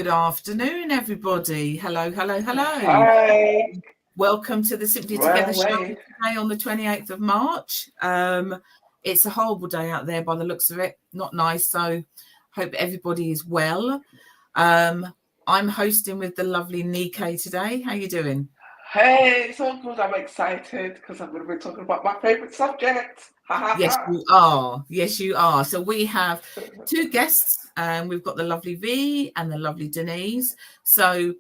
afternoon, everybody. Hello. Hi. Welcome to the Simply Together show today on the 28th of March. It's a horrible day out there by the looks of it. Not nice, so hope everybody is well. I'm hosting with the lovely Nike today. How you doing? Hey, it's all good. I'm excited because I'm going to be talking about my favourite subject. Yes, you are. Yes, you are. So we have two guests, and we've got the lovely V and the lovely Denise. So I'm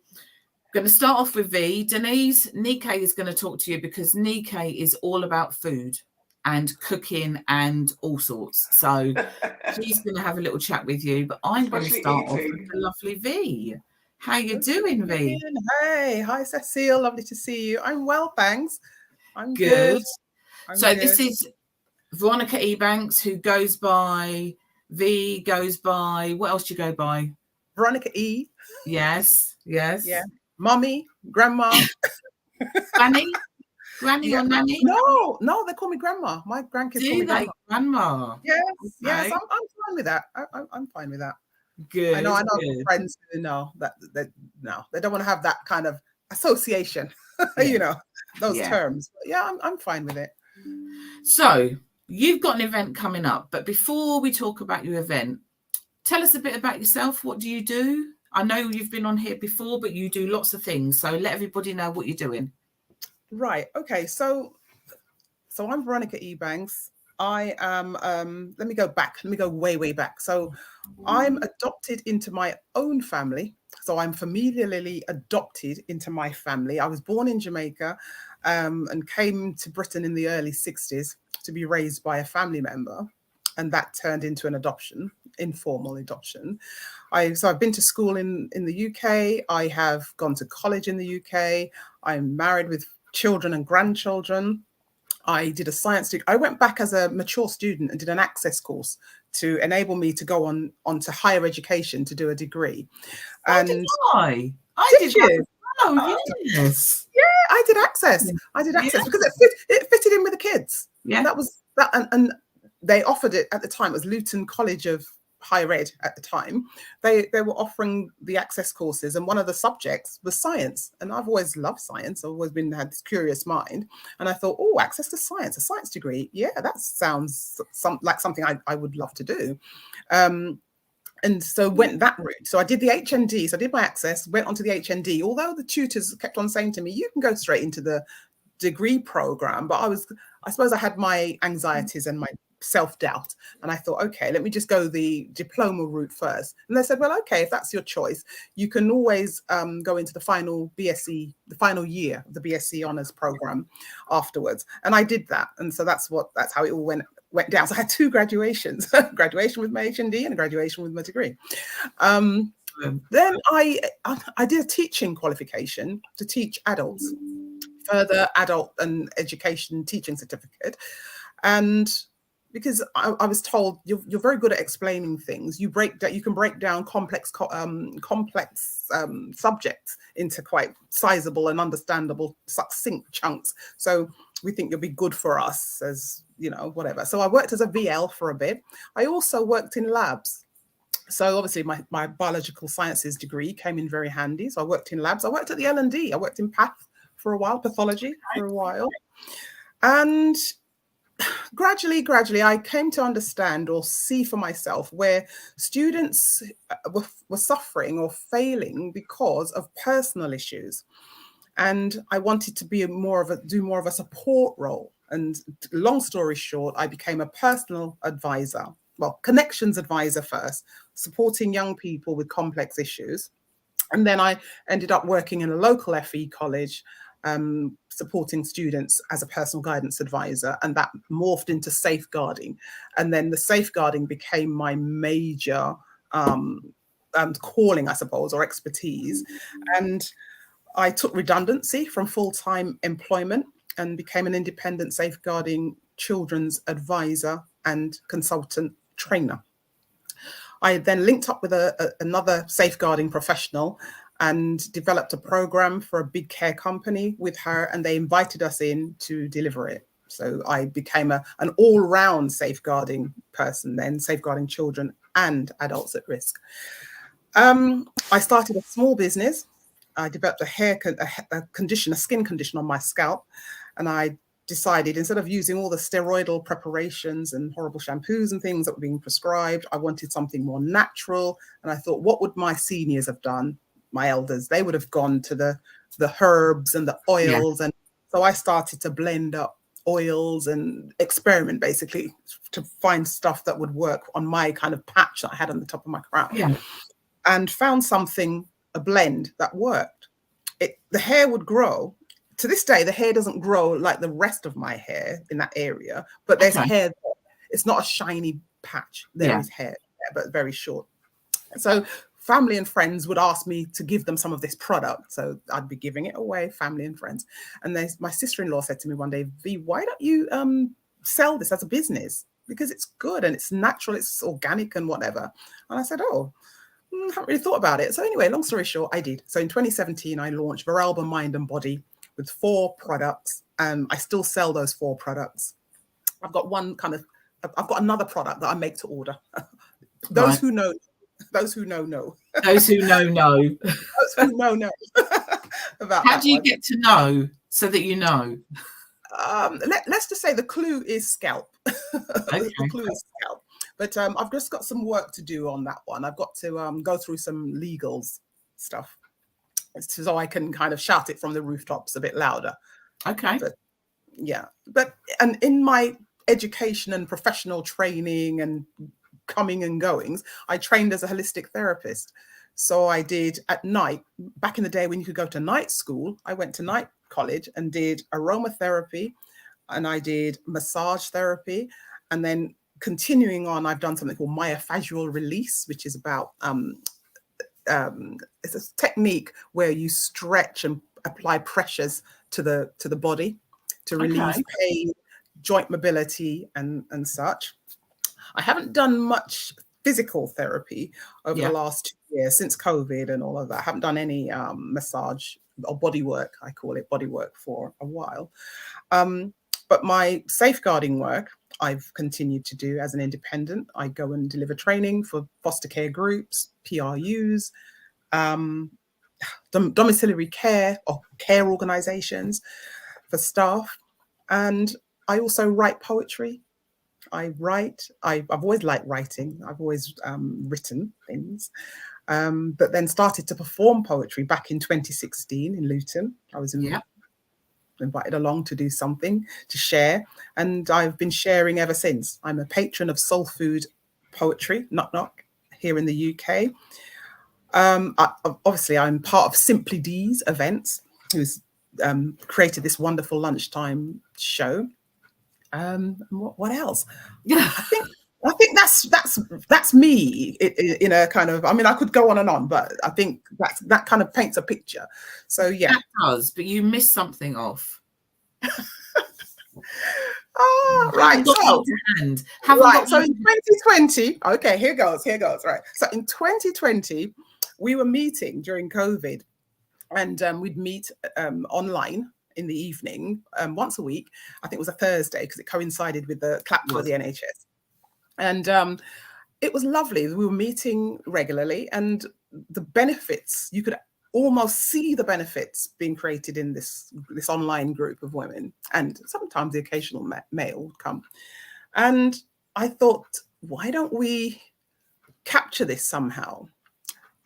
going to start off with V. Denise, Nike is going to talk to you because Nike is all about food and cooking and all sorts. So she's going to have a little chat with you, but I'm going to start off with the lovely V. How you doing, V? Hey, hi Cecile, lovely to see you. I'm well, thanks. I'm good. Good. This is Veronica EBanks, who goes by V, goes by, what else do you go by? Veronica E. Yes. Yeah. Mummy, grandma. Granny or nanny? No, they call me grandma. My grandkids call me grandma. Yes, okay. Yes, I'm fine with that. I'm fine with that. Good. I know friends who know that they don't want to have that kind of association, those terms. But yeah, I'm fine with it. So you've got an event coming up, but before we talk about your event, tell us a bit about yourself. What do you do? I know you've been on here before, but you do lots of things. So let everybody know what you're doing. Right. Okay. So I'm Veronica EBanks. I am, let me go way back. So I'm adopted into my own family. So I'm familiarly adopted into my family. I was born in Jamaica and came to Britain in the early 60s to be raised by a family member. And that turned into an adoption, informal adoption. So I've been to school in the UK. I have gone to college in the UK. I'm married with children and grandchildren. I did a science degree. I went back as a mature student and did an access course to enable me to go on to higher education to do a degree. And did I did you? Oh, yes. Yeah, I did access. Because it fitted in with the kids. Yeah. That was that. And they offered it at the time. It was Luton College of Higher Ed at the time. They were offering the access courses, and one of the subjects was science. And I've always loved science. I've always had this curious mind. And I thought, access to science, a science degree. Yeah, that sounds like something I would love to do. And so went that route. So I did the HND. So I did my access, went on to the HND, although the tutors kept on saying to me, you can go straight into the degree program. But I suppose I had my anxieties and my self-doubt, and I thought, okay, let me just go the diploma route first. And they said, well, okay, if that's your choice, you can always go into the final BSc, the final year of the BSc honors program afterwards. And I did that, and so that's how it all went down. So I had two graduations: graduation with my HND and a graduation with my degree. Then I did a teaching qualification to teach adults, further adult and education teaching certificate, and because I was told you're very good at explaining things. You can break down complex subjects into quite sizable and understandable, succinct chunks. So we think you'll be good for us as, whatever. So I worked as a VL for a bit. I also worked in labs. So obviously my biological sciences degree came in very handy. So I worked in labs. I worked at the L&D. I worked in for a while, pathology for a while. And gradually, I came to understand or see for myself where students were suffering or failing because of personal issues. And I wanted to be do more of a support role. And long story short, I became a personal advisor. Well, connections advisor first, supporting young people with complex issues. And then I ended up working in a local FE college, supporting students as a personal guidance advisor, and that morphed into safeguarding. And then the safeguarding became my major calling, I suppose, or expertise. And I took redundancy from full-time employment and became an independent safeguarding children's advisor and consultant trainer. I then linked up with another safeguarding professional and developed a program for a big care company with her, and they invited us in to deliver it. So I became an all-round safeguarding person then, safeguarding children and adults at risk. I started a small business. I developed a skin condition on my scalp, and I decided, instead of using all the steroidal preparations and horrible shampoos and things that were being prescribed, I wanted something more natural. And I thought, what would my seniors have done? My elders, they would have gone to the herbs and the oils. And so I started to blend up oils and experiment, basically, to find stuff that would work on my kind of patch that I had on the top of my crown. And found a blend that worked. The hair would grow. To this day, the hair doesn't grow like the rest of my hair in that area, but there's hair there. It's not a shiny patch. There is hair there, but very short. So family and friends would ask me to give them some of this product. So I'd be giving it away, family and friends. And my sister-in-law said to me one day, V, why don't you sell this as a business? Because it's good and it's natural, it's organic and whatever. And I said, oh, I haven't really thought about it. So anyway, long story short, I did. So in 2017, I launched Veralba Mind and Body with 4 products. I still sell those 4 products. I've got another product that I make to order. Those who know, know. Those who know, know. Those who know. Those who know about How do you get to know so that you know? Let's just say the clue is scalp. The clue is scalp. But I've just got some work to do on that one. I've got to go through some legals stuff, so I can kind of shout it from the rooftops a bit louder. Okay. And in my education and professional training and coming and goings, I trained as a holistic therapist. So I did at night, back in the day when you could go to night school, I went to night college and did aromatherapy, and I did massage therapy, and then continuing on, I've done something called myofascial release, which is about it's a technique where you stretch and apply pressures to the body to relieve pain, joint mobility, and such. I haven't done much physical therapy over the last 2 years since COVID and all of that. I haven't done any massage or body work. I call it body work for a while. But my safeguarding work, I've continued to do as an independent. I go and deliver training for foster care groups, PRUs, domiciliary care or care organizations for staff. And I also write poetry. I've always liked writing. I've always written things, but then started to perform poetry back in 2016 in Luton. I was invited along to do something, to share, and I've been sharing ever since. I'm a patron of soul food poetry, knock knock, here in the UK. Obviously, I'm part of simplydeezevents, who's created this wonderful lunchtime show. What else? I think that's me in a kind of, I mean, I could go on, but I think that kind of paints a picture. So yeah, that does, but you missed something off. Right. So in 2020, okay, here goes. Right. So in 2020, we were meeting during COVID, and we'd meet online in the evening once a week. I think it was a Thursday because it coincided with the clap for the NHS. And it was lovely. We were meeting regularly, and the benefits, you could almost see the benefits being created in this online group of women, and sometimes the occasional male would come. And I thought, why don't we capture this somehow?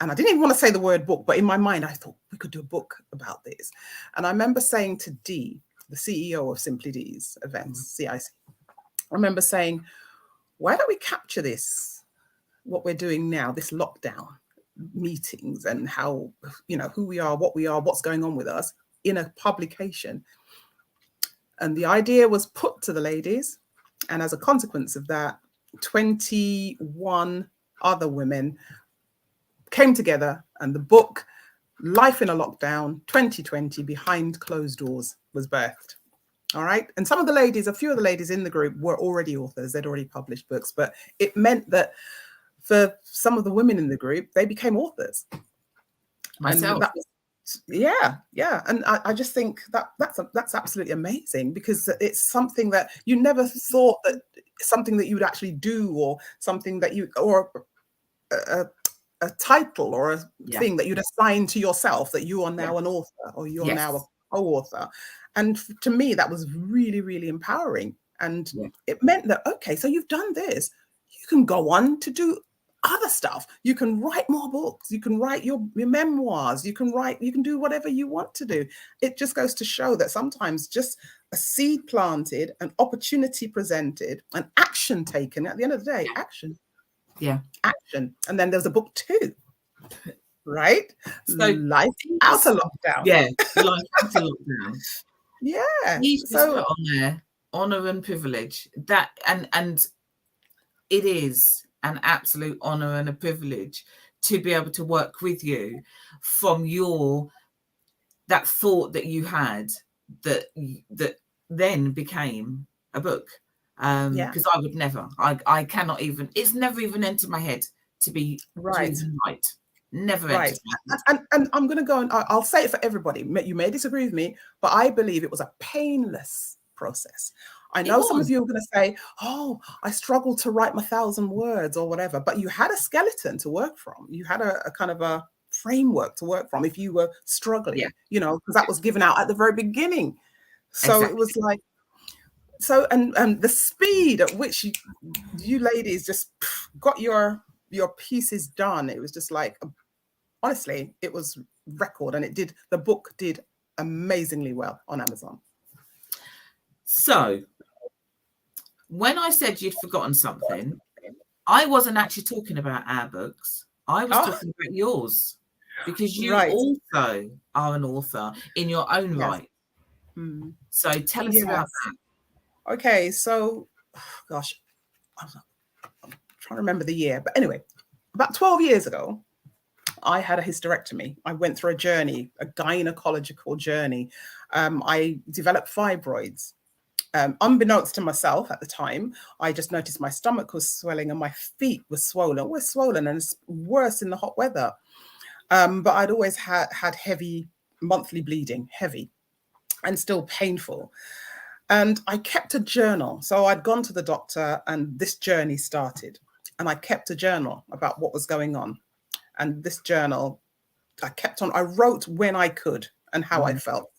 And I didn't even want to say the word book, but in my mind, I thought we could do a book about this. And I remember saying to Dee, the CEO of simplydeezevents, CIC, I remember saying, why don't we capture this, what we're doing now, this lockdown meetings, and how, who we are, what's going on with us, in a publication. And the idea was put to the ladies. And as a consequence of that, 21 other women came together, and the book Life in a Lockdown 2020 Behind Closed Doors was birthed. All right. And some of the ladies, a few of the ladies in the group were already authors. They'd already published books, but it meant that for some of the women in the group, they became authors. Myself. And I just think that's absolutely amazing, because it's something that you never thought that something that you would actually do, or something that you, or a title or a thing that you'd assign to yourself, that you are now an author or you're now a co-author. And to me, that was really, really empowering. And it meant that, okay, so you've done this, you can go on to do other stuff. You can write more books. You can write your memoirs. You can do whatever you want to do. It just goes to show that sometimes just a seed planted, an opportunity presented, an action taken, at the end of the day, action. Yeah. Action. And then there's a book 2, right? So Life out of lockdown. Yeah. Life out of lockdown. Yeah. You just put on there, honor and privilege. That and it is an absolute honor and a privilege to be able to work with you from that thought that you had that then became a book. Because I would never, I cannot even, it's never even entered my head to be right. Never entered my head. And I'm going to go and I'll say it for everybody. You may disagree with me, but I believe it was a painless process. I know some of you are going to say, oh, I struggled to write my 1,000 words or whatever, but you had a skeleton to work from. You had a kind of a framework to work from if you were struggling, you know, because that was given out at the very beginning. So It was like, so, and the speed at which you ladies just got your pieces done, it was just like, honestly, it was record, and the book did amazingly well on Amazon. So when I said you'd forgotten something, I wasn't actually talking about our books. I was talking about yours, because you also are an author in your own right. So tell us about that. Okay, so, gosh, I'm trying to remember the year. But anyway, about 12 years ago, I had a hysterectomy. I went through a journey, a gynecological journey. I developed fibroids. Unbeknownst to myself at the time, I just noticed my stomach was swelling and my feet were swollen. We're swollen, and it's worse in the hot weather. But I'd always had heavy monthly bleeding, heavy and still painful. And I kept a journal. So I'd gone to the doctor and this journey started. And I kept a journal about what was going on. And this journal, I wrote when I could and how I felt.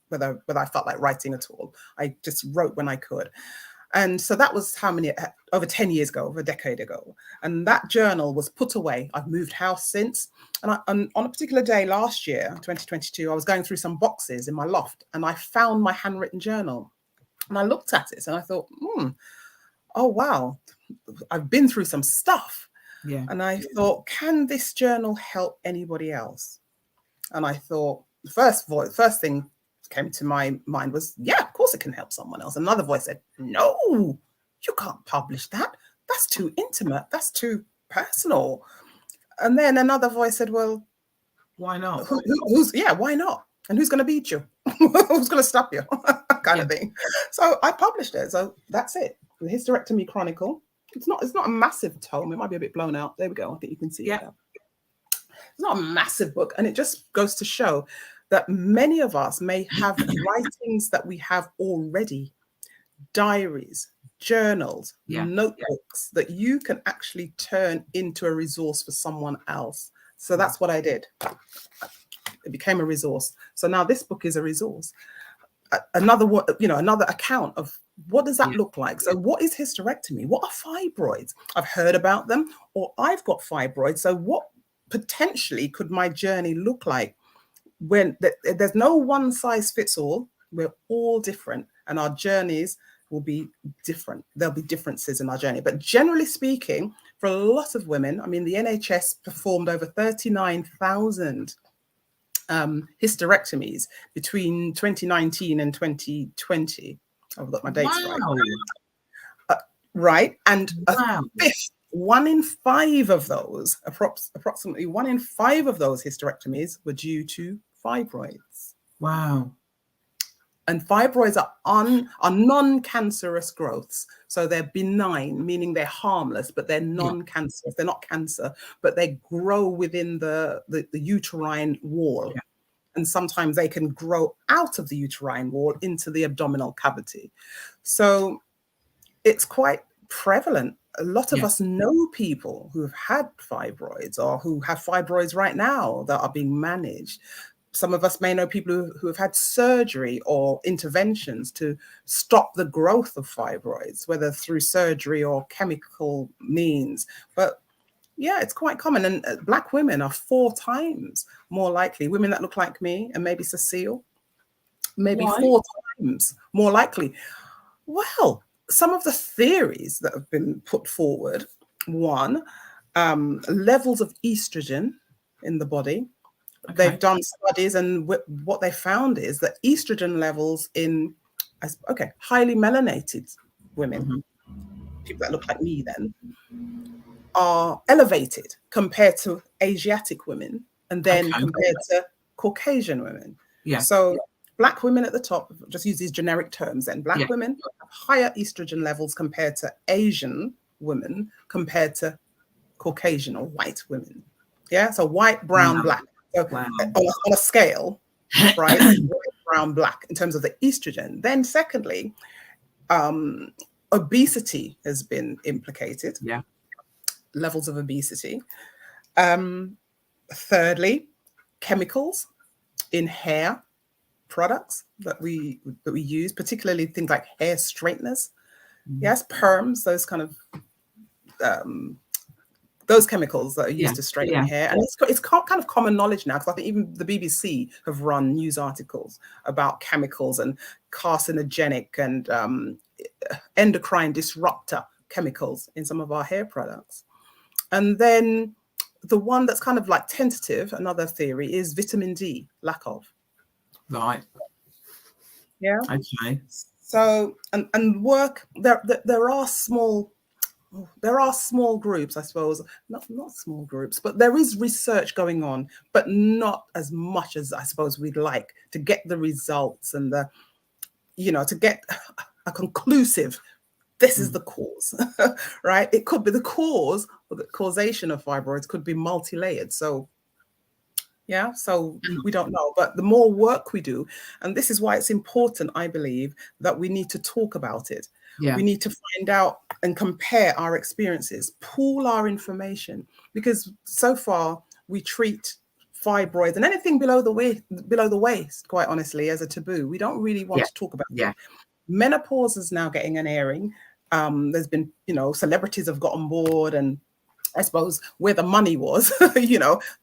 Whether I felt like writing at all. I just wrote when I could. And so that was over 10 years ago, over a decade ago. And that journal was put away. I've moved house since. And on a particular day last year, 2022, I was going through some boxes in my loft and I found my handwritten journal. And I looked at it and I thought, oh, wow, I've been through some stuff. Yeah. And I thought, can this journal help anybody else? And I thought, the first thing came to my mind was, yeah, of course it can help someone else. Another voice said, no, you can't publish that. That's too intimate. That's too personal. And then another voice said, well, why not? Why not? And who's going to beat you? Who's going to stop you? kind of thing. So I published it. So that's it. The Hysterectomy Chronicle. It's not a massive tome. It might be a bit blown out. There we go. I think you can see it now. It's not a massive book. And it just goes to show that many of us may have writings that we have already, diaries, journals, notebooks that you can actually turn into a resource for someone else. So that's what I did. It became a resource. So now this book is a resource. Another account of what does that look like? So what is hysterectomy? What are fibroids? I've heard about them, or I've got fibroids. So what potentially could my journey look like? When there's no one size fits all, we're all different and our journeys will be different. There'll be differences in our journey. But generally speaking, for a lot of women, I mean, the NHS performed over 39,000 hysterectomies between 2019 and 2020. I've got my dates right. Right. And a fifth, 1 in 5 of those, approximately 1 in 5 of those hysterectomies were due to fibroids. Wow. And fibroids are non-cancerous growths. So they're benign, meaning they're harmless, but they're non-cancerous. They're not cancer, but they grow within the uterine wall. Yeah. And sometimes they can grow out of the uterine wall into the abdominal cavity. So it's quite prevalent. a lot of Yeah. us know people who have had fibroids or who have fibroids right now that are being managed. Some of us may know people who have had surgery or interventions to stop the growth of fibroids, whether through surgery or chemical means. But yeah, it's quite common. And Black women are 4 times more likely, women that look like me and maybe Cecile, maybe Why? 4 times more likely. Well, some of the theories that have been put forward, one, levels of estrogen in the body. Okay. They've done studies, and what they found is that estrogen levels in, highly melanated women, people that look like me then, are elevated compared to Asiatic women, and then compared to Caucasian women. Yeah. So Black women at the top, just use these generic terms then, Black women have higher estrogen levels compared to Asian women, compared to Caucasian or white women. Yeah, so white, brown, Black. So on a scale, right, white, brown, Black in terms of the estrogen. Then secondly, obesity has been implicated. Yeah. Levels of obesity. Thirdly, chemicals in hair products that we use, particularly things like hair straighteners. Yes, perms, those kind of those chemicals that are used to straighten hair. And it's kind of common knowledge now, because I think even the BBC have run news articles about chemicals and carcinogenic and endocrine disruptor chemicals in some of our hair products. And then the one that's kind of like tentative, another theory, is vitamin D, lack of. Right. Yeah. Okay. So, and work, there are small groups, I suppose, not small groups, but there is research going on, but not as much as I suppose we'd like, to get the results and the, to get a conclusive, this is the cause, right? It could be the cause, or the causation of fibroids could be multi-layered. So yeah, so we don't know, but the more work we do, and this is why it's important, I believe, that we need to talk about it. Yeah. We need to find out and compare our experiences, pool our information, because so far we treat fibroids and anything below the waist, quite honestly, as a taboo. We don't really want to talk about it. Menopause is now getting an airing. There's been, celebrities have got on board, and I suppose where the money was,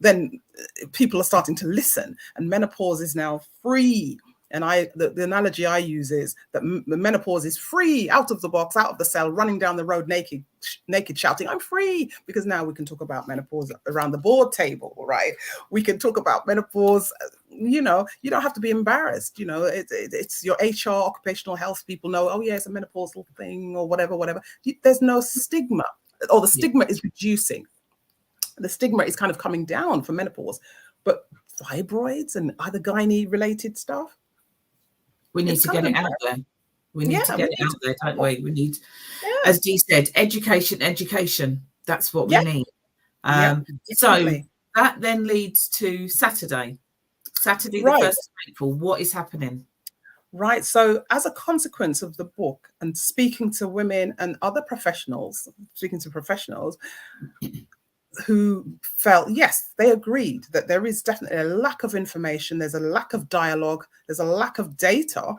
then people are starting to listen, and menopause is now free. And the analogy I use is that menopause is free, out of the box, out of the cell, running down the road naked, shouting, I'm free, because now we can talk about menopause around the board table, right? We can talk about menopause, you don't have to be embarrassed. It's your HR, occupational health people know, oh yeah, it's a menopausal thing or whatever. There's no stigma. Or the stigma is reducing. The stigma is kind of coming down for menopause, but fibroids and other gynae-related stuff, we need to get it out there. We need to get it out there, don't we? We need, as Dee said, education. That's what we need. So that then leads to Saturday, the 1st of April. What is happening? Right. So as a consequence of the book and speaking to women and other professionals, who felt, yes, they agreed that there is definitely a lack of information. There's a lack of dialogue. There's a lack of data,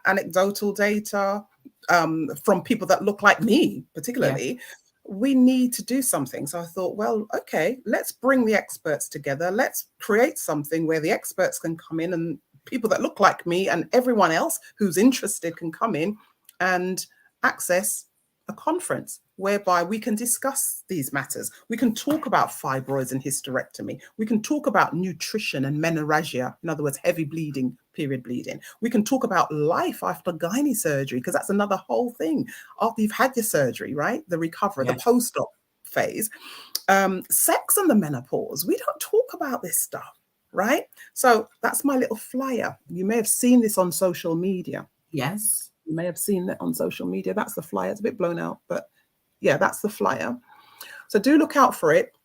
anecdotal data from people that look like me, particularly. Yeah. We need to do something. So I thought, well, okay, let's bring the experts together. Let's create something where the experts can come in, and people that look like me and everyone else who's interested can come in and access a conference whereby we can discuss these matters. We can talk about fibroids and hysterectomy. We can talk about nutrition and menorrhagia, in other words, heavy bleeding, period bleeding. We can talk about life after gynae surgery, because that's another whole thing. After you've had your surgery, right? The recovery, the post-op phase, sex and the menopause. We don't talk about this stuff. Right? So that's my little flyer. You may have seen this on social media. Yes. You may have seen that on social media. That's the flyer. It's a bit blown out, but yeah, that's the flyer. So do look out for it.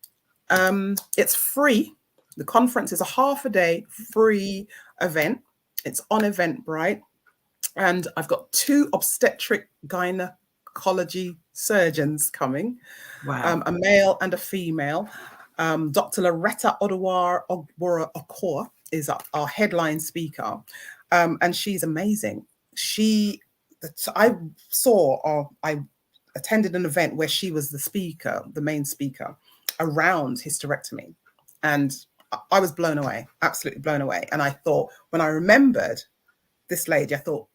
It's free. The conference is a half-a-day free event. It's on Eventbrite. And I've got 2 obstetric gynecology surgeons coming, Wow. a male and a female. Dr. Loretta Odawar Okor is our headline speaker, and she's amazing. I attended an event where she was the speaker, the main speaker, around hysterectomy, and I was blown away, absolutely blown away. And I thought, when I remembered this lady, I thought,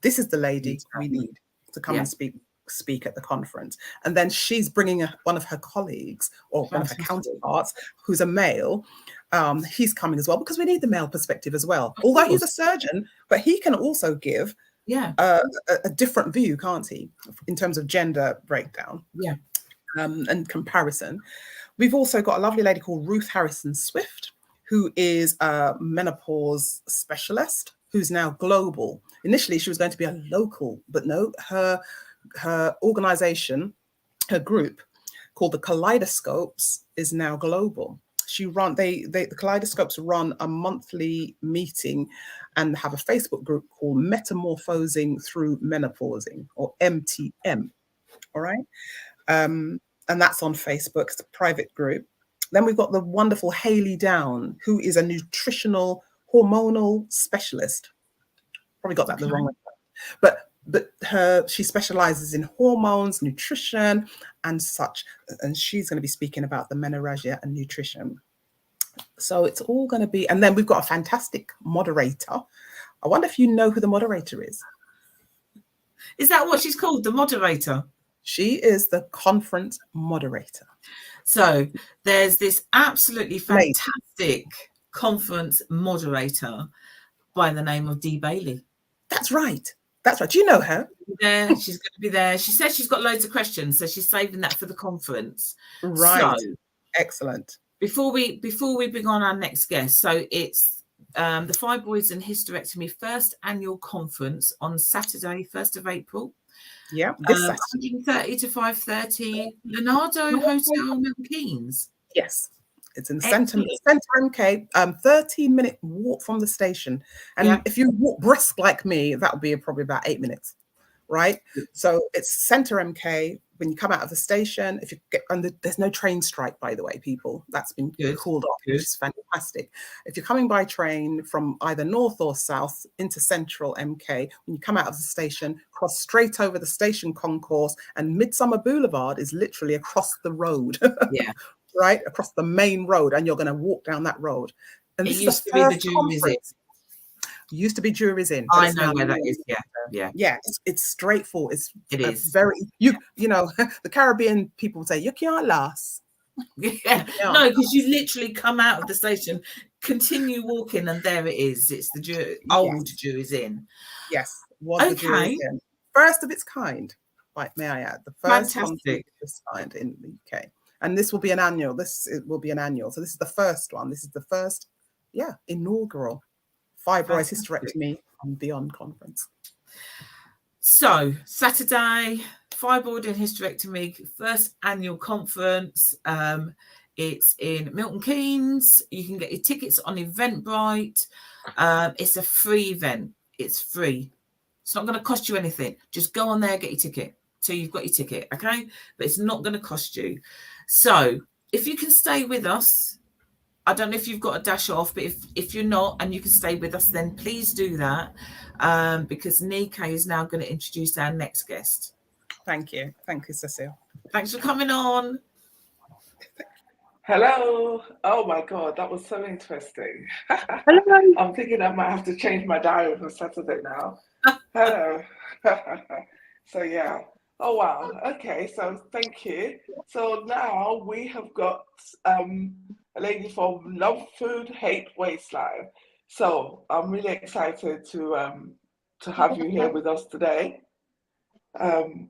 this is the lady we need to come and speak at the conference. And then she's bringing one of her colleagues, or one of her counterparts, who's a male. He's coming as well, because we need the male perspective as well. Although he's a surgeon, but he can also give a different view, can't he, in terms of gender breakdown and comparison. We've also got a lovely lady called Ruth Harrison Swift, who is a menopause specialist, who's now global. Initially, she was going to be a local, but no, her organization, her group called the Kaleidoscopes, is now global. The Kaleidoscopes run a monthly meeting and have a Facebook group called Metamorphosing Through Menopausing, or MTM. All right. And that's on Facebook. It's a private group. Then we've got the wonderful Hayley Down, who is a nutritional hormonal specialist. Probably got that the wrong way. But she specializes in hormones, nutrition, and such. And she's going to be speaking about the menorrhagia and nutrition. So it's all going to be, and then we've got a fantastic moderator. I wonder if you know who the moderator is. Is that what she's called, the moderator? She is the conference moderator. So there's this absolutely fantastic conference moderator by the name of Dee Bailey. That's right. That's right. Do you know her? Yeah, she's going to be there. She says she's got loads of questions, so she's saving that for the conference. Right. So, excellent. Before we bring on our next guest, so it's the Fibroids and Hysterectomy first annual conference on Saturday, 1st of April. Yeah, this Saturday. 7:30 to 5:30, Leonardo Hotel, Milton Keynes. Yes, it's in Centre MK, 30-minute walk from the station. And if you walk brisk like me, that would be probably about 8 minutes, right? So it's Centre MK. When you come out of the station, if you get under, there's no train strike, by the way, people. That's been called off, which is fantastic. If you're coming by train from either north or south into Central MK, when you come out of the station, cross straight over the station concourse, and Midsummer Boulevard is literally across the road. Right? Across the main road, and you're going to walk down that road. And it used to be the Jury's Inn. Used to be Jury's Inn. I know where that is. Yeah. It's straightforward. It is very you know the Caribbean people say you can't last. No, because you literally come out of the station, continue walking, and there it is. It's the old Jury's Inn. Yes, the Jury's Inn. First of its kind. Right, may I add, the first one of its kind in the UK. And this will be an annual. It will be an annual. So this is the first one. This is the first, inaugural Fibroids, Hysterectomy and Beyond conference. So Saturday, Fibroid and Hysterectomy first annual conference. It's in Milton Keynes. You can get your tickets on Eventbrite. It's a free event. It's free. It's not going to cost you anything. Just go on there, get your ticket. So you've got your ticket, okay? But it's not going to cost you. So if you can stay with us, I don't know if you've got a dash off, but if you're not and you can stay with us, then please do that, because Nika is now going to introduce our next guest. Thank you, Cecile. Thanks for coming on. Hello. Oh my God, that was so interesting. Hello. I'm thinking I might have to change my diary for Saturday now. Hello. So yeah. Oh wow. Okay. So thank you. So now we have got a lady from Love Food Hate Waistline. So I'm really excited to have you here with us today. Oh,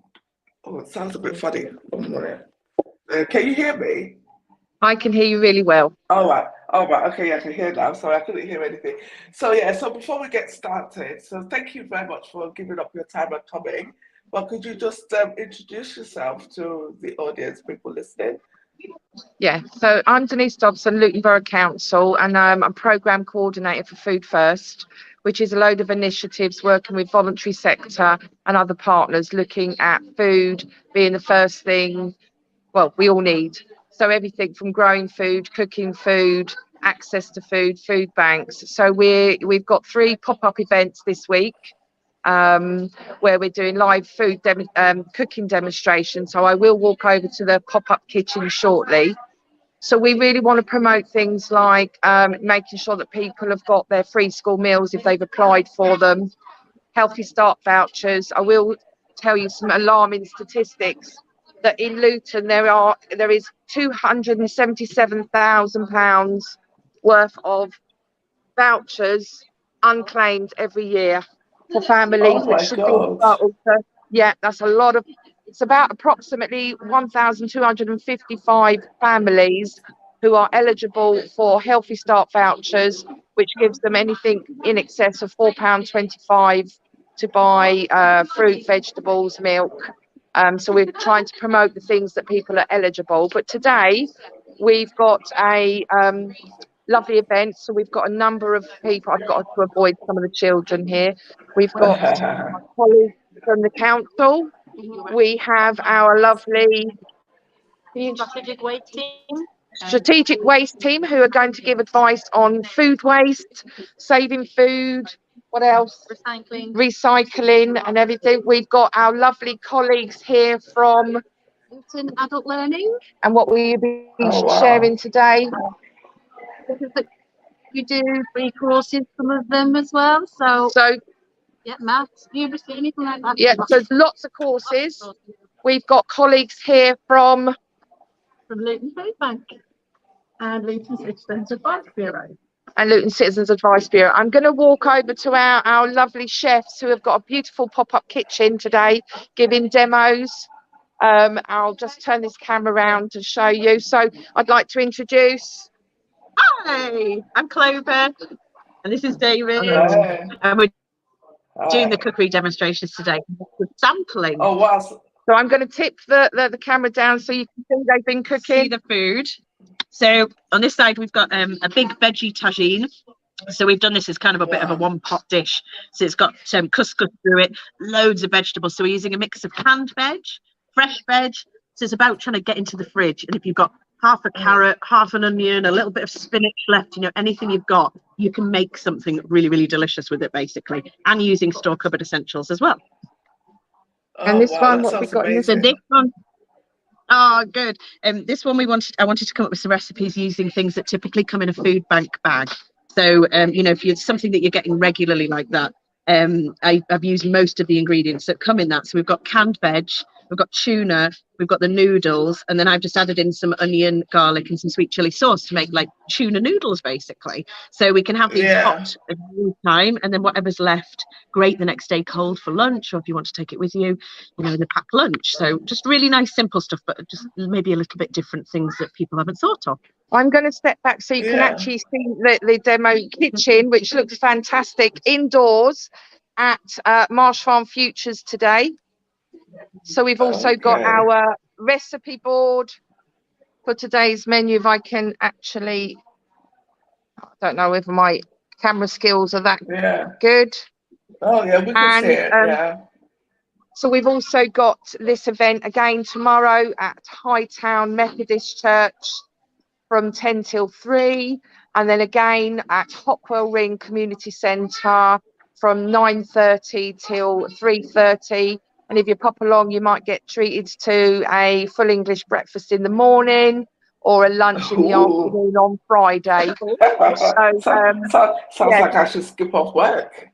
it sounds a bit funny. Can you hear me? I can hear you really well. All right. Okay, I can hear now. Sorry, I couldn't hear anything. So yeah, so before we get started, so thank you very much for giving up your time and coming. But could you just introduce yourself to the audience, people listening? Yeah, so I'm Denise Dobson, Luton Borough Council, and I'm Programme Coordinator for Food First, which is a load of initiatives working with voluntary sector and other partners, looking at food being the first thing, well, we all need. So everything from growing food, cooking food, access to food, food banks. So we've got 3 pop-up events this week, where we're doing live food cooking demonstrations. So I will walk over to the pop-up kitchen shortly. So we really want to promote things like making sure that people have got their free school meals if they've applied for them, Healthy Start vouchers. I will tell you some alarming statistics that in Luton there is £277,000 worth of vouchers unclaimed every year for families, Oh which my should God. be yeah, that's a lot of. It's about approximately 1,255 families who are eligible for Healthy Start vouchers, which gives them anything in excess of £4.25 to buy fruit, vegetables, milk. So we're trying to promote the things that people are eligible. But today we've got a lovely event. So we've got a number of people. I've got to avoid some of the children here. We've got colleagues from the council. We have our lovely strategic waste team who are going to give advice on food waste, saving food, what else? Recycling and everything. We've got our lovely colleagues here from Milton Adult Learning. And what will you be sharing today? You do free courses, some of them as well. So yeah, maths, numeracy, anything like that. Yeah, so lots of courses. We've got colleagues here from Luton Food Bank and Luton Citizens Advice Bureau. And Luton Citizens Advice Bureau. I'm going to walk over to our lovely chefs who have got a beautiful pop-up kitchen today, giving demos. I'll just turn this camera around to show you. So I'd like to introduce. Hi, I'm Clover, and this is David. And we're doing the cookery demonstrations today. Sampling. Oh wow! So I'm going to tip the camera down so you can see they've been cooking. See the food. So on this side we've got a big veggie tagine. So we've done this as kind of a bit of a one-pot dish. So it's got couscous through it, loads of vegetables. So we're using a mix of canned veg, fresh veg. So it's about trying to get into the fridge. And if you've got half a carrot, half an onion, a little bit of spinach left, anything you've got, you can make something really, really delicious with it, basically. And using store cupboard essentials as well. And this one, what we got in this? So this one, oh, good. This one I wanted to come up with some recipes using things that typically come in a food bank bag. So, if you're something that you're getting regularly like that, I've used most of the ingredients that come in that. So we've got canned veg, we've got tuna, we've got the noodles, and then I've just added in some onion, garlic, and some sweet chili sauce to make like tuna noodles, basically. So we can have these hot at any time, and then whatever's left, great the next day cold for lunch, or if you want to take it with you, in a packed lunch. So just really nice, simple stuff, but just maybe a little bit different things that people haven't thought of. I'm going to step back so you can actually see the demo kitchen, which looks fantastic indoors at Marsh Farm Futures today. So we've also got our recipe board for today's menu. If I can actually, I don't know if my camera skills are that good. Oh yeah, we can see it. So we've also got this event again tomorrow at Hightown Methodist Church from 10 till 3, and then again at Hockwell Ring Community Centre from 9:30 till 3:30. And if you pop along, you might get treated to a full English breakfast in the morning or a lunch in the afternoon on Friday. Sounds like I should skip off work.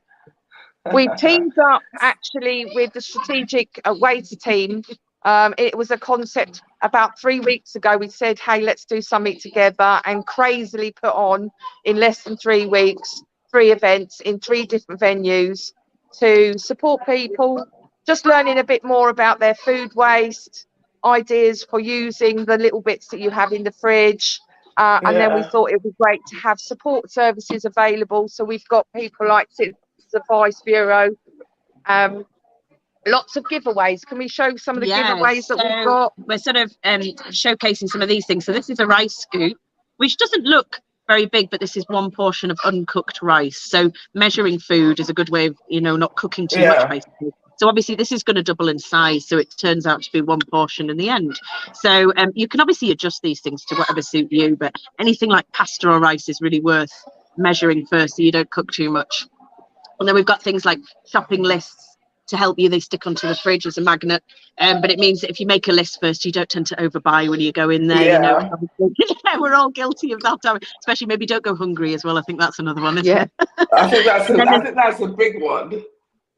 We've teamed up actually with the strategic waste team. It was a concept about 3 weeks ago. We said, hey, let's do something together, and crazily put on in less than 3 weeks 3 events in 3 different venues to support people just learning a bit more about their food waste, ideas for using the little bits that you have in the fridge. And then we thought it would be great to have support services available. So we've got people like Citizens Advice Bureau, lots of giveaways. Can we show some of the giveaways that we've got? We're sort of showcasing some of these things. So this is a rice scoop, which doesn't look very big, but this is 1 portion of uncooked rice. So measuring food is a good way of, you know, not cooking too much, basically. So obviously this is going to double in size, so it turns out to be 1 portion in the end. So you can obviously adjust these things to whatever suit you, but anything like pasta or rice is really worth measuring first so you don't cook too much. And then we've got things like shopping lists to help you. They stick onto the fridge as a magnet, but it means that if you make a list first, you don't tend to overbuy when you go in there. You know, yeah, we're all guilty of that, especially maybe don't go hungry as well. I think that's another one, isn't it? I think that's a big one.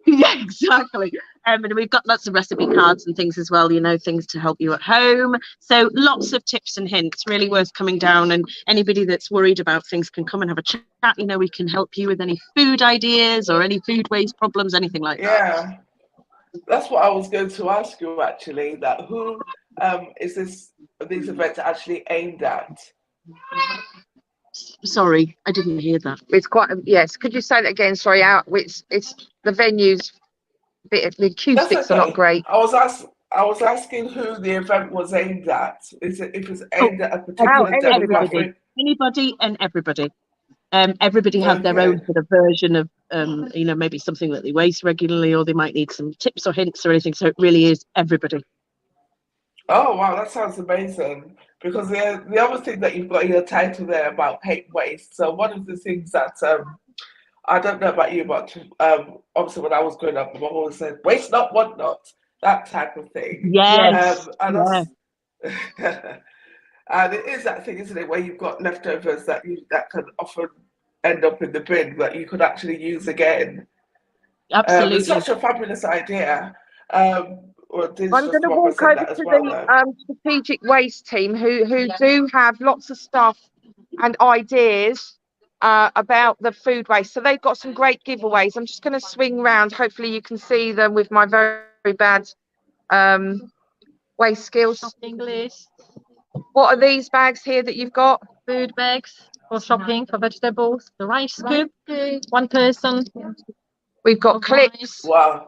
Yeah, exactly. And we've got lots of recipe cards and things as well, you know, things to help you at home. So lots of tips and hints, really worth coming down, and anybody that's worried about things can come and have a chat. You know, we can help you with any food ideas or any food waste problems, anything like that. Yeah, that's what I was going to ask you actually, that who is these events actually aimed at? Sorry, I didn't hear that. It's quite, yes. Could you say that again? Sorry, it's the venues, the acoustics are not great. I was asking who the event was aimed at. If it's aimed at a particular demographic? Anybody and everybody. Everybody have their own sort of version of, you know, maybe something that they waste regularly, or they might need some tips or hints or anything. So it really is everybody. Oh wow, that sounds amazing. Because the other thing that you've got in your title there about hate waste. So one of the things that I don't know about you, but obviously when I was growing up, my mom always said, "Waste not, want not," that type of thing. Yes. And it is that thing, isn't it, where you've got leftovers that can often end up in the bin that you could actually use again. Absolutely. It's such a fabulous idea. I'm going to walk over to the strategic waste team who do have lots of stuff and ideas about the food waste. So they've got some great giveaways. I'm just going to swing round. Hopefully you can see them with my very, very bad waste skills. English. What are these bags here that you've got? Food bags for shopping, for vegetables. The rice scoop, 1 person. We've got clips. Wow.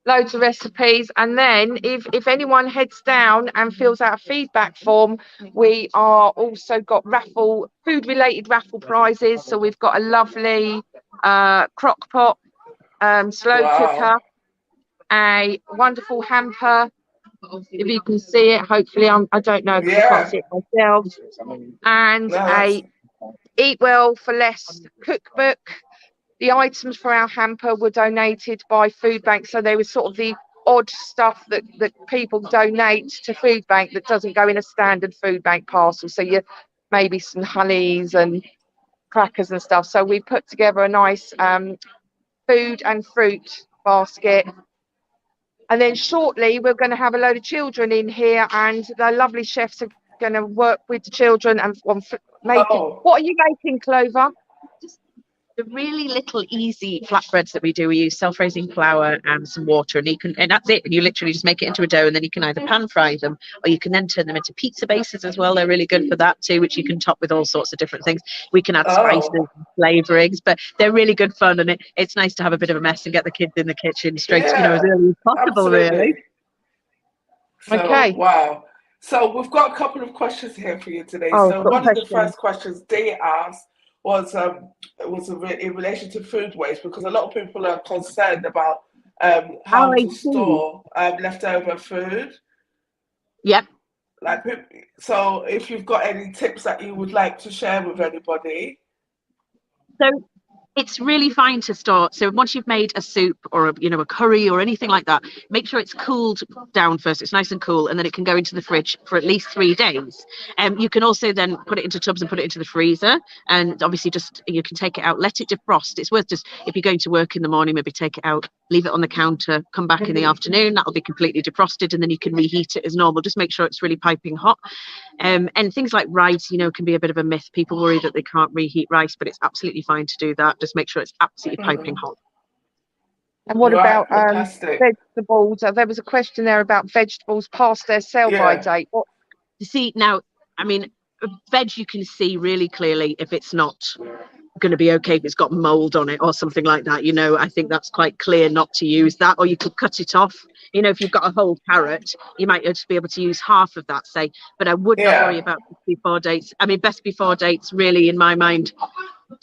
Loads of recipes, and then if anyone heads down and fills out a feedback form, we are also got food related raffle prizes. So we've got a lovely crock pot, slow cooker, a wonderful hamper, if you can see it. Hopefully I don't know, because I can't see it myself, and a Eat Well for Less cookbook. The items for our hamper were donated by Food Bank, so they were sort of the odd stuff that people donate to Food Bank that doesn't go in a standard Food Bank parcel. So you maybe some honeys and crackers and stuff. So we put together a nice food and fruit basket. And then shortly we're going to have a load of children in here, and the lovely chefs are going to work with the children and make What are you making, Clover? The really little easy flatbreads that we do, we use self-raising flour and some water, and that's it. And you literally just make it into a dough, and then you can either pan fry them, or you can then turn them into pizza bases as well. They're really good for that too, which you can top with all sorts of different things. We can add spices and flavorings, but they're really good fun, and it's nice to have a bit of a mess and get the kids in the kitchen straight, you know, as early as possible, really. So, okay. Wow. So we've got a couple of questions here for you today. So one of the first questions they asked was in relation to food waste, because a lot of people are concerned about how to store leftover food. Yep. So if you've got any tips that you would like to share with anybody. So it's really fine to store. So once you've made a soup or a curry or anything like that, make sure it's cooled down first. It's nice and cool, and then it can go into the fridge for at least 3 days. You can also then put it into tubs and put it into the freezer, and obviously you can take it out, let it defrost. It's worth just, if you're going to work in the morning, maybe take it out, leave it on the counter, come back in the afternoon, that'll be completely defrosted, and then you can reheat it as normal. Just make sure it's really piping hot. And things like rice, can be a bit of a myth. People worry that they can't reheat rice, but it's absolutely fine to do that. Just make sure it's absolutely piping hot. And what about vegetables? There was a question there about vegetables past their sell-by date. What? You see, now, I mean, veg you can see really clearly if it's not going to be okay if it's got mold on it or something like that. You know, I think that's quite clear not to use that, or you could cut it off. You know, if you've got a whole carrot, you might just be able to use half of that, say, but I would not worry about best before dates. I mean, best before dates, really, in my mind,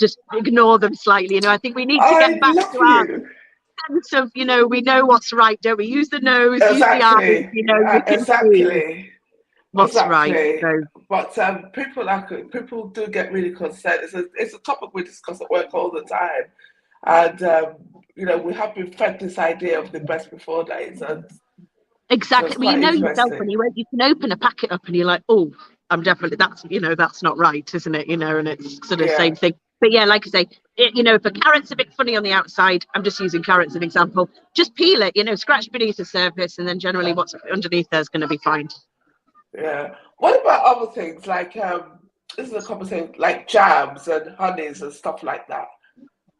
just ignore them slightly. You know, I think we need to get back to our sense of, you know, we know what's right, don't we? Use the nose, use the eyes, you know, you can see what's right. So. But people do get really concerned. It's a topic we discuss at work all the time, and you know, we have been fed this idea of the best before dates, and exactly. Well, you know yourself when you can open a packet up and you're like, oh, I'm definitely, that's, you know, that's not right, isn't it? You know, and it's sort of the same thing. But yeah, like I say, you know, if a carrot's a bit funny on the outside, I'm just using carrots as an example, just peel it, you know, scratch beneath the surface, and then generally what's underneath there is going to be fine. Yeah. What about other things like this is a conversation like jams and honeys and stuff like that?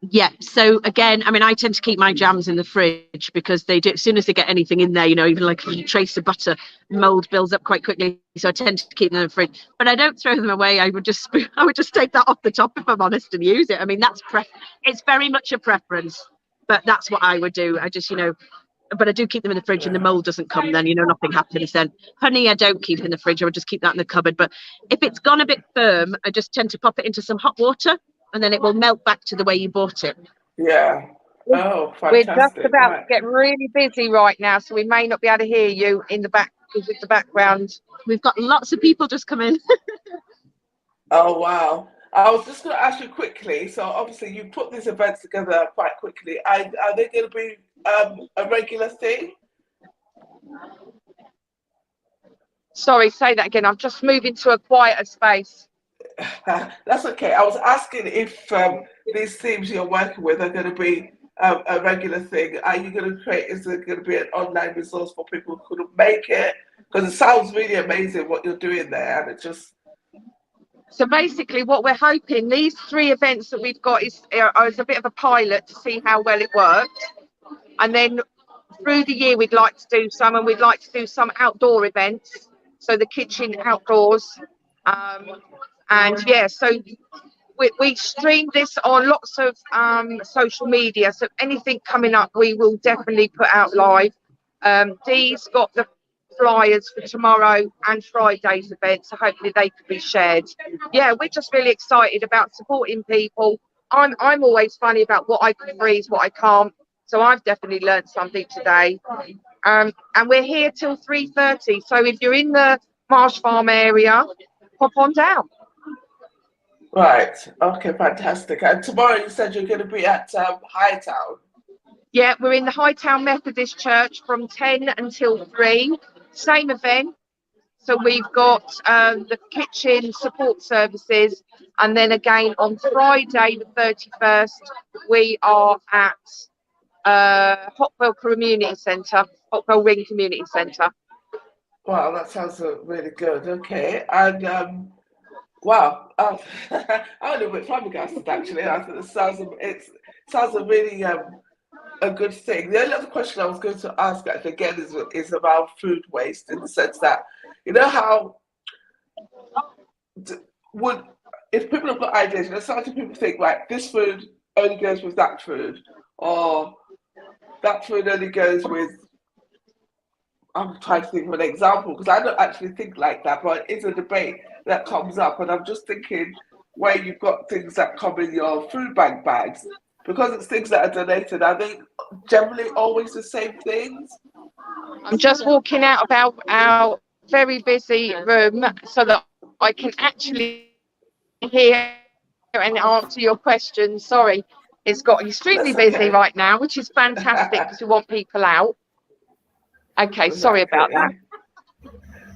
Yeah, so again, I mean, I tend to keep my jams in the fridge because they do, as soon as they get anything in there, you know, even like a trace of butter, mold builds up quite quickly. So I tend to keep them in the fridge, but I don't throw them away. I would just take that off the top, if I'm honest, and use it. I mean, it's very much a preference, but that's what I would do. I just, you know, but I do keep them in the fridge, and the mold doesn't come then, you know, nothing happens then. Honey, I don't keep in the fridge. I would just keep that in the cupboard. But if it's gone a bit firm, I just tend to pop it into some hot water, and then it will melt back to the way you bought it. Yeah. Oh, fantastic. We're just about to get really busy right now, so we may not be able to hear you in the back with the background. We've got lots of people just come in. Oh, wow. I was just going to ask you quickly. So obviously you put these events together quite quickly. Are they going to be a regular thing? Sorry, say that again. I'm just moving to a quieter space. That's okay. I was asking if these themes you're working with are going to be a regular thing. Are you going to create, is there going to be an online resource for people who couldn't make it? Because it sounds really amazing what you're doing there, and it just... So basically what we're hoping, these 3 events that we've got is a bit of a pilot to see how well it works. And then through the year, we'd like to do some, and we'd like to do some outdoor events. So the kitchen outdoors. And yeah, so we stream this on lots of social media. So anything coming up, we will definitely put out live. Dee's got the flyers for tomorrow and Friday's event, so hopefully they could be shared. Yeah, we're just really excited about supporting people. I'm always funny about what I can freeze, what I can't. So I've definitely learned something today. And we're here till 3:30. So if you're in the Marsh Farm area, pop on down. Right. Okay, fantastic. And tomorrow you said you're going to be at Hightown. Yeah, we're in the Hightown Methodist Church from 10 until 3. Same event. So we've got the kitchen support services. And then again on Friday, the 31st, we are at Hopwell Community Centre, Hopwell Ring Community Centre. Wow, that sounds really good. Okay. And wow, I'm a little bit flabbergasted actually. I think it sounds a really a good thing. The only other question I was going to ask actually again is about food waste, in the sense that, you know how if people have got ideas, you know, sometimes people think like this food only goes with that food, or that food only goes with, I'm trying to think of an example because I don't actually think like that, but it's a debate that comes up, and I'm just thinking where you've got things that come in your food bank bags, because it's things that are donated, are they generally always the same things? I'm just walking out of our very busy room so that I can actually hear and answer your question. Sorry, it's got extremely busy right now, which is fantastic because we want people out. Okay, sorry about that.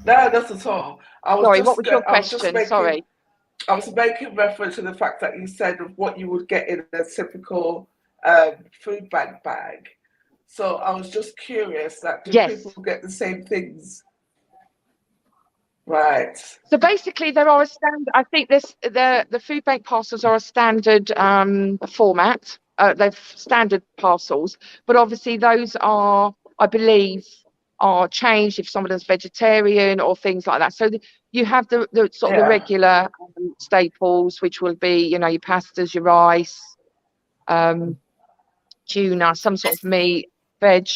No, that's at all. Sorry, what was your question? Sorry. I was making reference to the fact that you said of what you would get in a typical food bank bag. So I was just curious that do people get the same things? Right. So basically, there are a standard. I think the food bank parcels are a standard format. They're standard parcels, but obviously those are, I believe, are changed if someone is vegetarian or things like that. So you have the sort of the regular staples, which will be, you know, your pastas, your rice, tuna, some sort of meat, veg.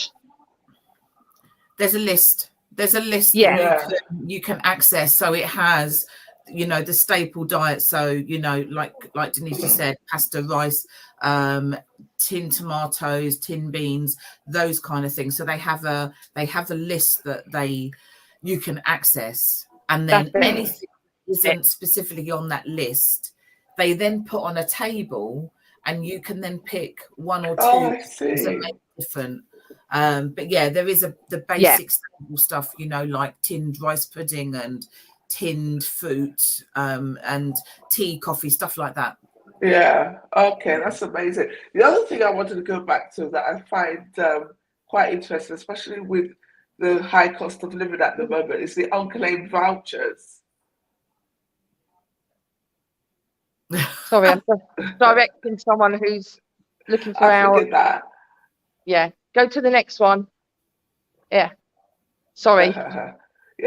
There's a list. There's a list Yeah. that you can access. So it has, you know, the staple diet. So, you know, like Denise just said, pasta, rice, tinned tomatoes, tinned beans, those kind of things. So they have a list that you can access, and then anything that isn't specifically on that list, they then put on a table, and you can then pick one or two I see. that make different. But yeah, there is the basic stuff, you know, like tinned rice pudding and tinned fruit, and tea, coffee, stuff like that. Yeah, okay, that's amazing. The other thing I wanted to go back to that I find quite interesting, especially with the high cost of living at the moment, is the unclaimed vouchers. Sorry, I'm just directing someone who's looking for I figured that. Yeah, go to the next one. Yeah, sorry. Yeah,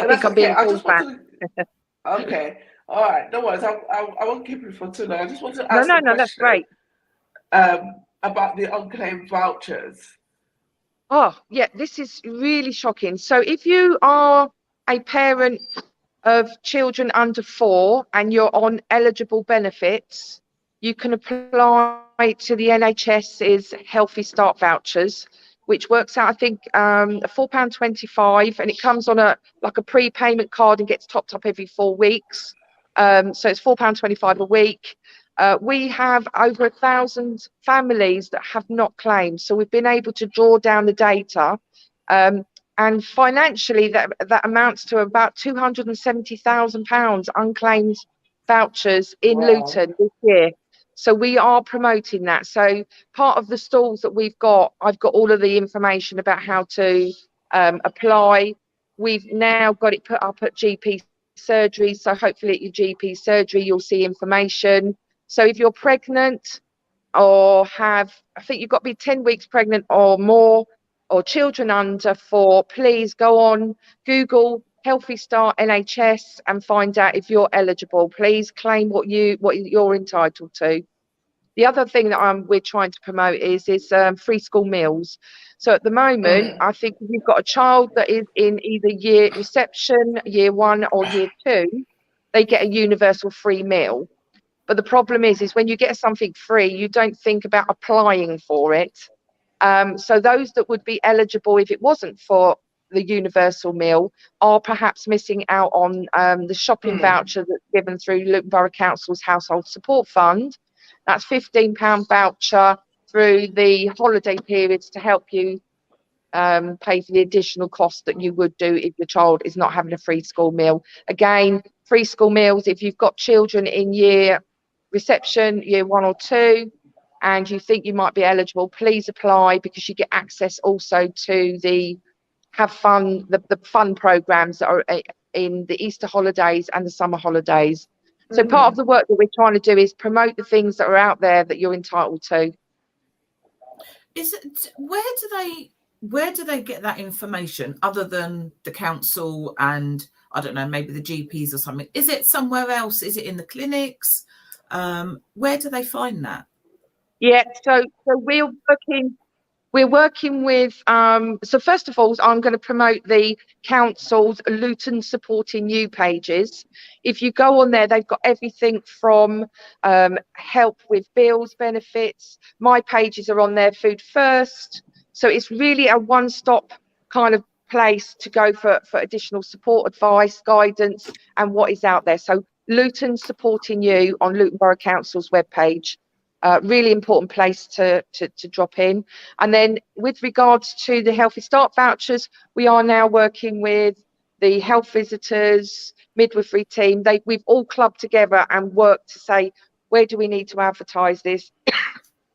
I that's think I'm okay. being I just pulled back. want to. Okay, all right, no worries. I won't keep you for too long. I just want to No, ask a that's question great. about the unclaimed vouchers. Oh, yeah, this is really shocking. So if you are a parent of children under 4 and you're on eligible benefits, you can apply to the NHS's Healthy Start vouchers, which works out, I think, £4.25, and it comes on a prepayment card and gets topped up every 4 weeks. So it's £4.25 a week. We have over 1,000 families that have not claimed, so we've been able to draw down the data, and financially that amounts to about £270,000 unclaimed vouchers in Luton this year. So we are promoting that. So part of the stalls that we've got, I've got all of the information about how to apply. We've now got it put up at GP surgery, so hopefully at your GP surgery you'll see information. So if you're pregnant or I think you've got to be 10 weeks pregnant or more, or children under 4, please go on Google Healthy Start NHS and find out if you're eligible. Please claim what you're entitled to. The other thing that we're trying to promote is free school meals. So at the moment, I think if you've got a child that is in either year reception, year 1 or year 2, they get a universal free meal. But the problem is when you get something free, you don't think about applying for it. So those that would be eligible if it wasn't for the universal meal are perhaps missing out on the shopping voucher that's given through Luton Borough Council's Household Support Fund. That's £15 voucher through the holiday periods to help you pay for the additional cost that you would do if your child is not having a free school meal. Again, free school meals, if you've got children in year reception, year 1 or 2, and you think you might be eligible, please apply, because you get access also to the fun programs that are in the Easter holidays and the summer holidays. So part of the work that we're trying to do is promote the things that are out there that you're entitled to. Where do they get that information other than the council and, I don't know, maybe the GPs or something? Is it somewhere else? Is it in the clinics? Where do they find that? Yeah, so we're working with so first of all, I'm going to promote the council's Luton Supporting You pages. If you go on there, they've got everything from help with bills, benefits. My pages are on there, Food First. So it's really a one-stop kind of place to go for additional support, advice, guidance, and what is out there. So Luton Supporting You on Luton Borough Council's webpage. Really important place to drop in. And then with regards to the Healthy Start vouchers, we are now working with the health visitors, midwifery team. We've all clubbed together and worked to say, where do we need to advertise this?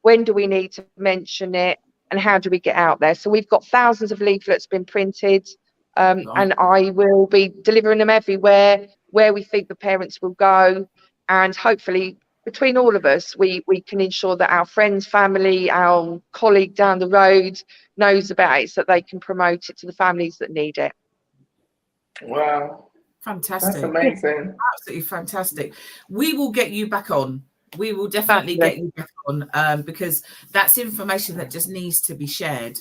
When do we need to mention it? And how do we get out there? So we've got thousands of leaflets been printed, and I will be delivering them everywhere where we think the parents will go. And hopefully, between all of us, we can ensure that our friends, family, our colleague down the road knows about it, so that they can promote it to the families that need it. Wow. Fantastic. That's amazing. Absolutely fantastic. We will get you back on. We will definitely get you back on, because that's information that just needs to be shared.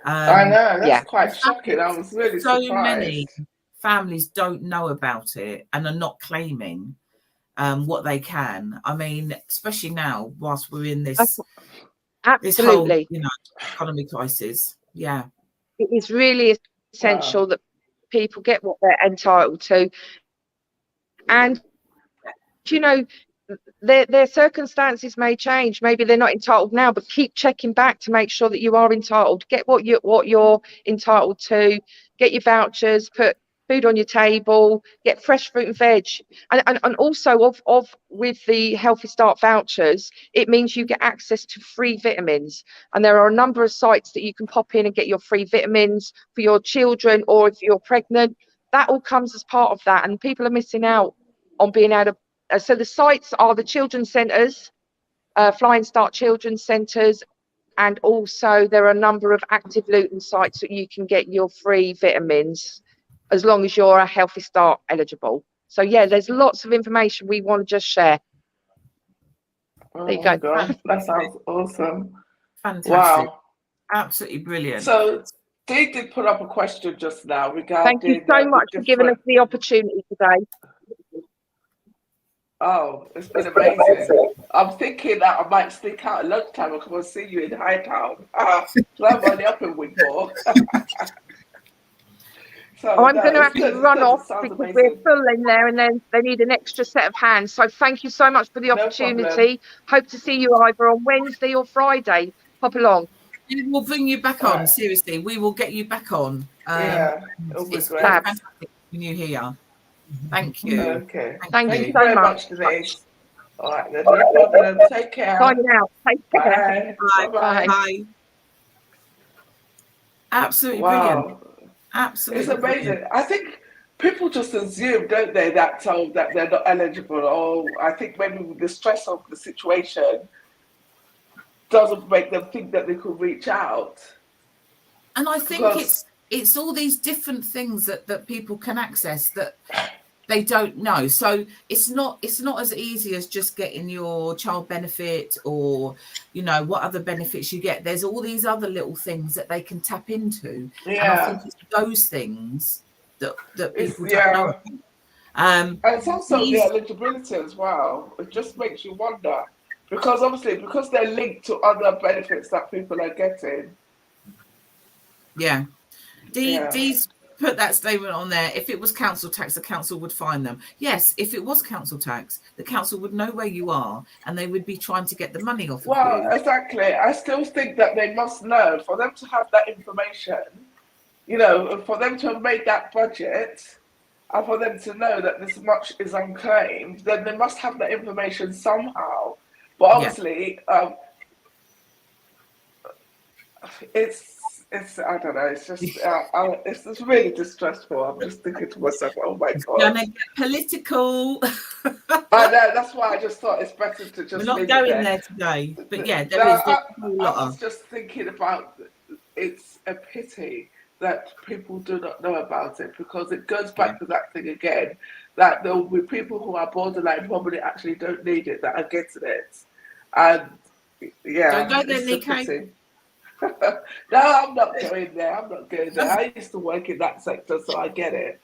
I know, that's quite shocking. I was really surprised. So many families don't know about it and are not claiming what they can. I mean, especially now, whilst we're in this whole, economy crisis. Yeah, it is really essential that people get what they're entitled to, and their circumstances may change. Maybe they're not entitled now, but keep checking back to make sure that you are entitled. Get what you're entitled to. Get your vouchers. Put food on your table. Get fresh fruit and veg. And also with the Healthy Start vouchers, it means you get access to free vitamins. And there are a number of sites that you can pop in and get your free vitamins for your children, or if you're pregnant. That all comes as part of that, and people are missing out on being able to. So the sites are the children's centres, Flying Start Children's Centres, and also there are a number of active Luton sites that you can get your free vitamins as long as you're a Healthy Start eligible. So yeah, there's lots of information we want to just share. There you go. God, that sounds awesome. Fantastic. Wow. Absolutely brilliant. So Dee did put up a question just now regarding... Thank you so much for giving us the opportunity today. Oh, it's been amazing. I'm thinking that I might sneak out at lunchtime and come and see you in Hightown. So I'm only up in Wigmore. I'm going to have to run off because we're full in there, and then they need an extra set of hands. So thank you so much for the opportunity. Hope to see you either on Wednesday or Friday. Pop along. We will bring you back on. Seriously, we will get you back on. It's great. Fantastic when you're here. Thank you. Okay. Thank you very much, Denise. All right, then. No problem. Take care. Signing out. Take care. Bye. Bye. Absolutely brilliant. Absolutely. It's amazing. Brilliant. I think people just assume, don't they, that they're not eligible. Or I think maybe the stress of the situation doesn't make them think that they could reach out. And I think it's all these different things that people can access that they don't know. So it's not as easy as just getting your child benefit or what other benefits you get. There's all these other little things that they can tap into. And I think it's those things that people don't know. And it's also the eligibility as well. It just makes you wonder, because obviously because they're linked to other benefits that people are getting. Yeah. Dee's put that statement on there. If it was council tax, the council would fine them. Yes, if it was council tax, the council would know where you are and they would be trying to get the money off of you. Well, exactly. I still think that they must know, for them to have that information, for them to have made that budget and for them to know that this much is unclaimed, then they must have that information somehow. But obviously, it's I don't know. It's just it's just really distressful. I'm just thinking to myself, oh my God. Gonna get political. I know. That's why I just thought it's better to just. We're not going there today, but yeah, I was just thinking about. It's a pity that people do not know about it, because it goes back to that thing again, that there will be people who are borderline probably actually don't need it that are getting it, and don't go there, Nico. No, I'm not going there. I used to work in that sector, so I get it.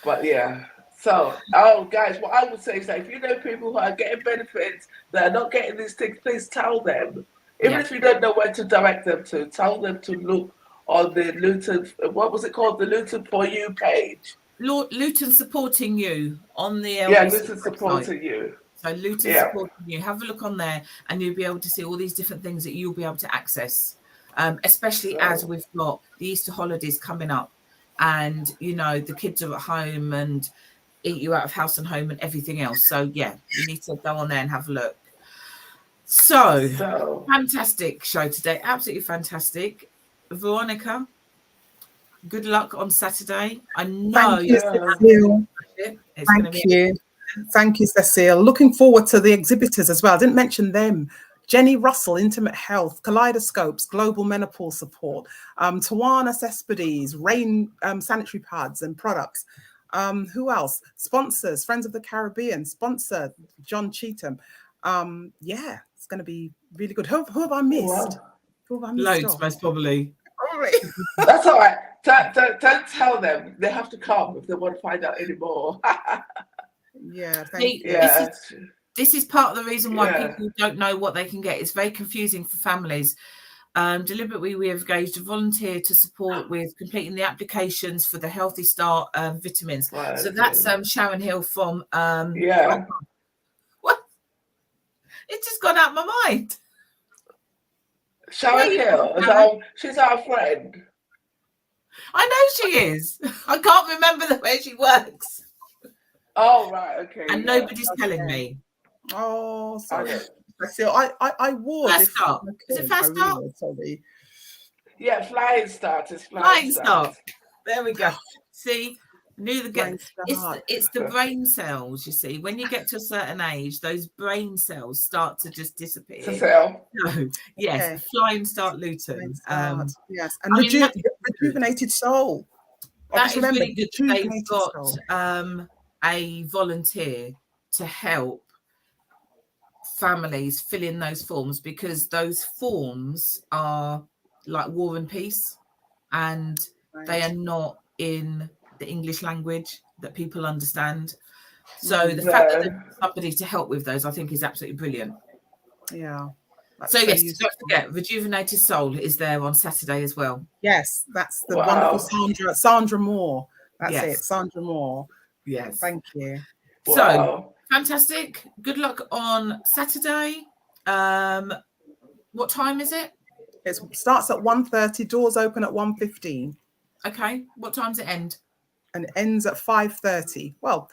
But yeah. So, guys, what I would say is that if you know people who are getting benefits that are not getting these things, please tell them. Even if you don't know where to direct them to, tell them to look on the Luton, what was it called? The Luton For You page. Luton Supporting You on the LBC Luton Supporting You. So Luton Supporting You. Have a look on there and you'll be able to see all these different things that you'll be able to access, especially as we've got the Easter holidays coming up and, the kids are at home and eat you out of house and home and everything else. So, yeah, you need to go on there and have a look. So fantastic show today. Absolutely fantastic. Veronica, good luck on Saturday. I know Thank you, Cecile. Looking forward to the exhibitors as well. I didn't mention them. Jenny Russell, Intimate Health, Kaleidoscopes, Global Menopause Support, Tawana Cespedes, Rain Sanitary Pads and Products. Who else? Sponsors, Friends of the Caribbean, sponsor John Cheetham. Yeah, it's going to be really good. Who have I missed? Wow. Who have I missed? Loads, most probably. That's all right. Don't tell them. They have to come if they want to find out any more. Yeah, thank you. Yeah. This is part of the reason why Yeah. people don't know what they can get. It's very confusing for families. Deliberately, we have engaged a volunteer to support with completing the applications for the Healthy Start vitamins. Right. So that's Sharon Hill from Yeah. What? It's just gone out of my mind. Sharon Hill, she's our friend. I know she is. I can't remember where she works. Oh, right, okay. And nobody's telling me. Oh, sorry. Okay. So I would. Fast Start. Is it Fast Start? Sorry. Yeah, Flying Start is Flying Start. There we go. See, knew the Brain it's the brain cells, you see. When you get to a certain age, those brain cells start to just disappear. So, yes, Okay. Flying Start Luton. Yes, and Rejuvenated Soul. That is really good. They've got a volunteer to help families fill in those forms, because those forms are like War and Peace, and they are not in the English language that people understand. So the fact that there's somebody to help with those, I think, is absolutely brilliant. Yeah. So yes, don't forget, Rejuvenated Soul is there on Saturday as well. Yes, that's the wonderful Sandra Moore. That's it, Sandra Moore. Yes. Thank you. So fantastic. Good luck on Saturday. What time is it? It starts at 1:30, doors open at 1:15. Okay. What time does it end? And it ends at 5:30. Well,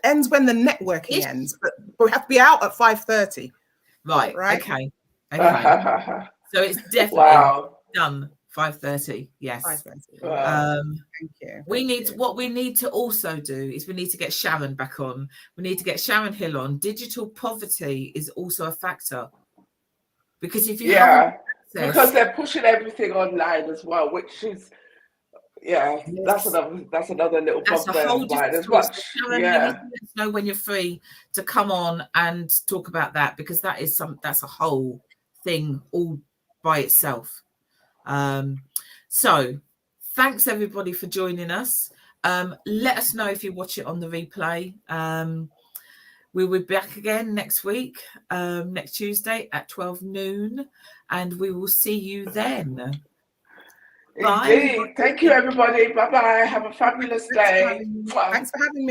ends when the networking ends, but we have to be out at 5:30. Right. Okay. So it's definitely done 5:30. Yes. 5:30. Thank you. What we need to also do is we need to get Sharon back on. We need to get Sharon Hill on. Digital poverty is also a factor, because if you because they're pushing everything online as well, which is that's another little problem. Sharon, you need to let us know when you're free to come on and talk about that, because that's a whole thing all by itself. So thanks everybody for joining us. Let us know if you watch it on the replay. We will be back again next week, next Tuesday at 12 noon, and we will see you then. Bye. Thank you, everybody. Bye-bye. Have a fabulous day. Thanks for having me.